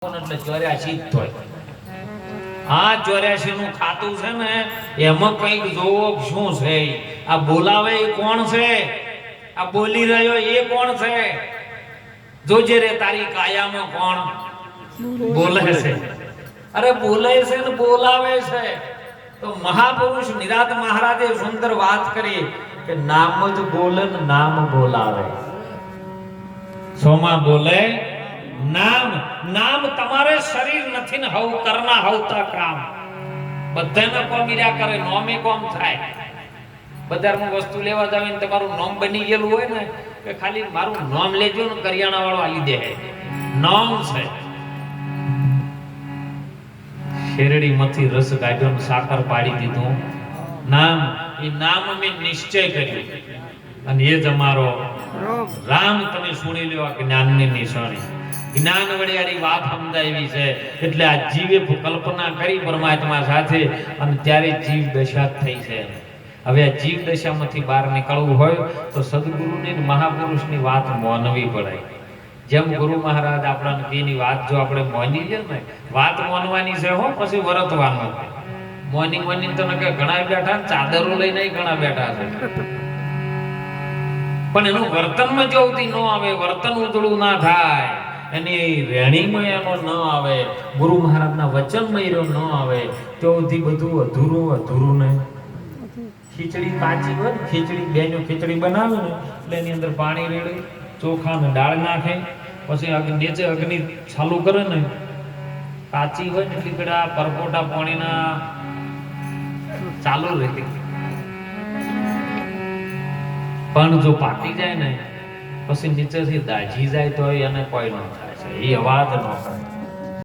એટલે 84 જ થાય. આ 84 નું ખાતું છે ને એમાં કઈક જોવો શું છે. આ બોલાવે એ કોણ છે? આ બોલી રહ્યો એ કોણ છે? જોજે રે તારી કાયામાં કોણ બોલે છે. અરે બોલે છે ને બોલાવે છે. તો મહાપુરુષ નિરાત મહારાજે સુંદર વાત કરી કે નામ જ બોલે ને નામ બોલાવે. સોમાં બોલે નામ. નામ તમારે શરીર નથી ને હવ કરના હવતા કામ. બધાને કોમીરા કરે નોમે કોમ થાય. બજારમાં વસ્તુ લેવા જાવ ને તમારું નામ બની ગયેલું હોય ને કે ખાલી મારું નામ લેજો ને કરિયાણા વાળો આલી દે. નામ છે. શેરડી માંથી રસ કાઢ્યો ને સાકર પાડી દીધું. નામ. એ નામ મેં નિશ્ચય કર્યો અને એ જ અમારો રામ. તમે સુણી લ્યો આ જ્ઞાનની નિશાની. જ્ઞાન વડિયાળી વાત સમજાવી છે. એટલે આ જીવે કલ્પના કરી પરમાત્મા સાથે અને ત્યારે જીવ દશા થઈ છે. હવે આ જીવ દશામાંથી બહાર નીકળવું હોય તો સદગુરુની મહાપુરુષની વાત માનવી પડે. જેમ ગુરુ મહારાજ આપણા કીની વાત જો આપણે માની લે ને, વાત માનવાની છે હો, પછી વર્તવાનું. મોની મોની તો કે ઘણા બેઠા ચાદરો લઈને ઘણા બેઠા છે, પણ એનું વર્તનમાં જોવતી ન આવે, વર્તન ઉજળું ના થાય, એની રેણીમાં એનો ન આવે, ગુરુ મહારાજના વચનમાં એનો ન આવે, તેથી બધું અધૂરું અધૂરું ને. ખીચડી કાચી હોય ને, ખીચડી બેનો ખીચડી બનાવે ને એટલે એની અંદર પાણી રેડે, ચોખા ને દાળ નાખે, પછી નીચે અગ્નિ ચાલુ કરે ને, કાચી હોય ને એટલી પેલા પરપોટા પાણીના ચાલુ રહે. પણ જો પાકી જાય ને પછી નીચેથી દાજી જાય તો એને કોઈ ન થાય છે. એ અવાજ ન કરે.